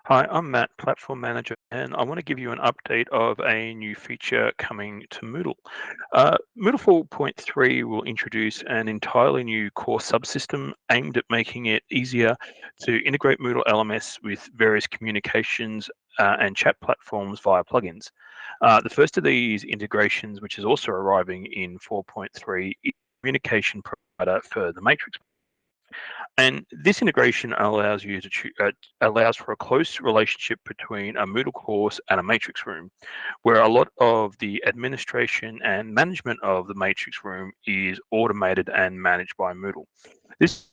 Hi, I'm Matt, Platform Manager, and I want to give you an update of a new feature coming to Moodle. Moodle 4.3 will introduce an entirely new core subsystem aimed at making it easier to integrate Moodle LMS with various communications and chat platforms via plugins. The first of these integrations, which is also arriving in 4.3, is communication provider for the Matrix. And this integration allows you to allows for a close relationship between a Moodle course and a matrix room, where a lot of the administration and management of the matrix room is automated and managed by Moodle. This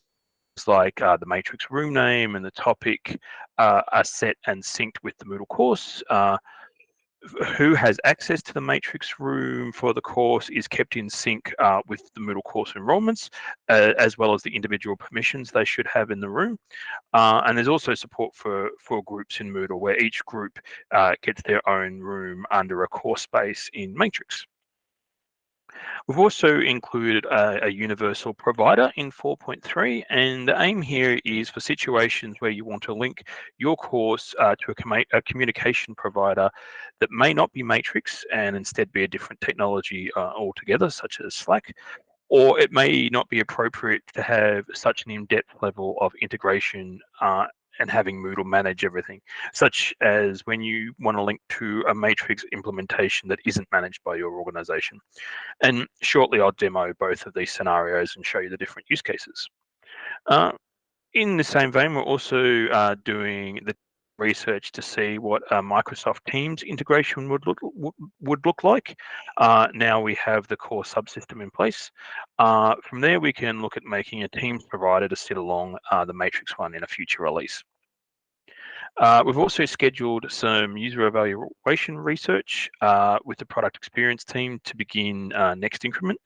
is like the matrix room name and the topic are set and synced with the Moodle course. Who has access to the matrix room for the course is kept in sync with the Moodle course enrollments, as well as the individual permissions they should have in the room. And there's also support for groups in Moodle where each group gets their own room under a course space in Matrix. We've also included a universal provider in 4.3, and the aim here is for situations where you want to link your course to a communication provider that may not be Matrix and instead be a different technology altogether, such as Slack, or it may not be appropriate to have such an in-depth level of integration and having Moodle manage everything, such as when you want to link to a Matrix implementation that isn't managed by your organization. And shortly, I'll demo both of these scenarios and show you the different use cases. Uh, in the same vein, we're also doing the research to see what a Microsoft Teams integration would look like. Now we have the core subsystem in place. From there, we can look at making a Teams provider to sit along the Matrix one in a future release. We've also scheduled some user evaluation research with the product experience team to begin next increment.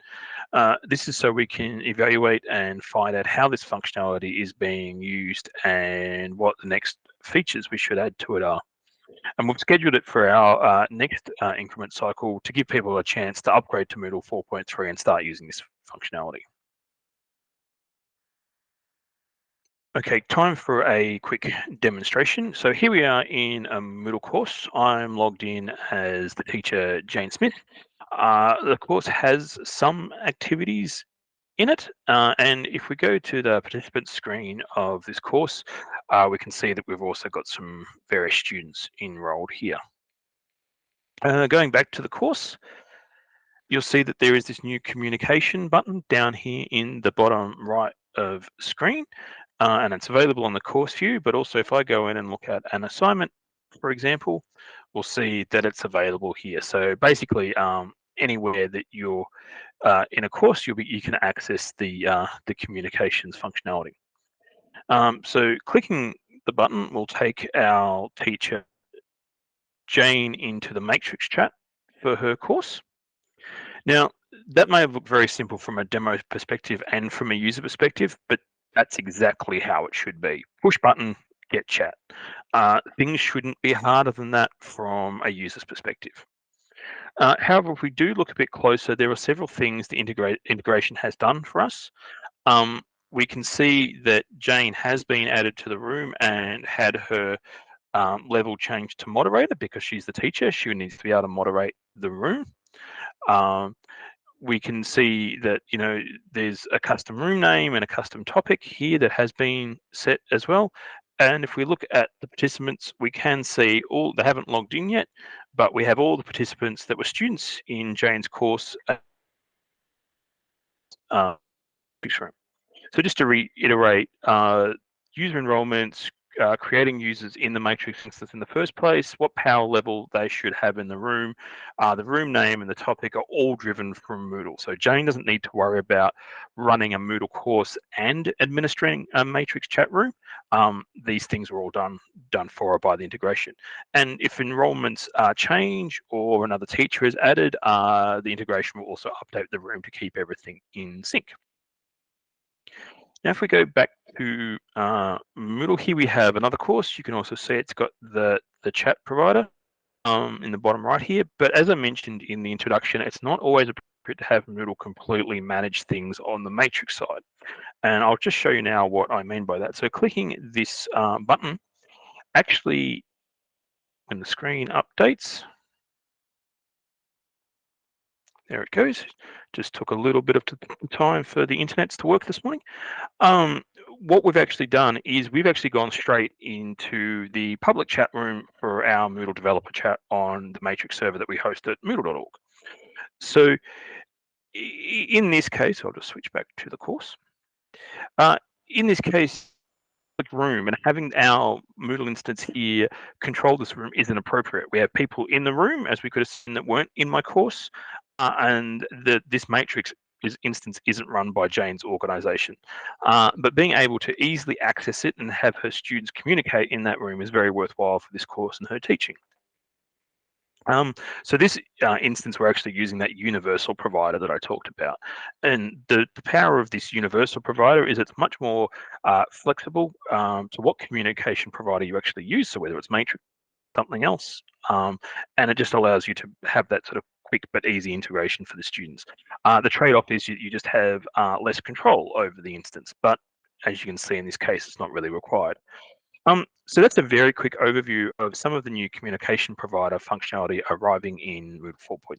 This is so we can evaluate and find out how this functionality is being used and what the next features we should add to it are. And we've scheduled it for our next increment cycle to give people a chance to upgrade to Moodle 4.3 and start using this functionality. Okay, time for a quick demonstration. So here we are in a Moodle course. I'm logged in as the teacher, Jane Smith. The course has some activities in it, and if we go to the participant screen of this course, we can see that we've also got some various students enrolled here. Going back to the course, you'll see that there is this new communication button down here in the bottom right of screen. And it's available on the course view, but also if I go in and look at an assignment, for example, we'll see that it's available here. So basically, anywhere that you're in a course, you can access the communications functionality. So clicking the button will take our teacher Jane into the Matrix chat for her course. Now, that may have looked very simple from a demo perspective and from a user perspective, but that's exactly how it should be. Push button, get chat. Things shouldn't be harder than that from a user's perspective. However, if we do look a bit closer, there are several things the integration has done for us. We can see that Jane has been added to the room and had her level changed to moderator because she's the teacher. She needs to be able to moderate the room. We can see that there's a custom room name and a custom topic here that has been set as well. And if we look at the participants, we can see they haven't logged in yet, but we have all the participants that were students in Jane's course. So just to reiterate, user enrollments, creating users in the Matrix instance in the first place, what power level they should have in the room name and the topic are all driven from Moodle. So Jane doesn't need to worry about running a Moodle course and administering a Matrix chat room. These things are all done for her by the integration. And if enrollments change or another teacher is added, the integration will also update the room to keep everything in sync. Now, if we go back to Moodle, here we have another course. You can also see it's got the chat provider in the bottom right here. But as I mentioned in the introduction, it's not always appropriate to have Moodle completely manage things on the Matrix side. And I'll just show you now what I mean by that. So clicking this button actually, when the screen updates, there it goes. Just took a little bit of time for the internets to work this morning. Um, what we've actually done is we've actually gone straight into the public chat room for our Moodle developer chat on the Matrix server that we host at moodle.org. So in this case, I'll just switch back to the course. In this case, room and having our Moodle instance here control this room isn't appropriate. We have people in the room, as we could have seen, that weren't in my course, and this matrix instance isn't run by Jane's organization. But being able to easily access it and have her students communicate in that room is very worthwhile for this course and her teaching. So this instance, we're actually using that universal provider that I talked about. And the power of this universal provider is it's much more flexible to what communication provider you actually use. So whether it's Matrix, something else, and it just allows you to have that sort of quick but easy integration for the students. The trade-off is you just have less control over the instance, but as you can see in this case, it's not really required. So that's a very quick overview of some of the new communication provider functionality arriving in Moodle 4.3.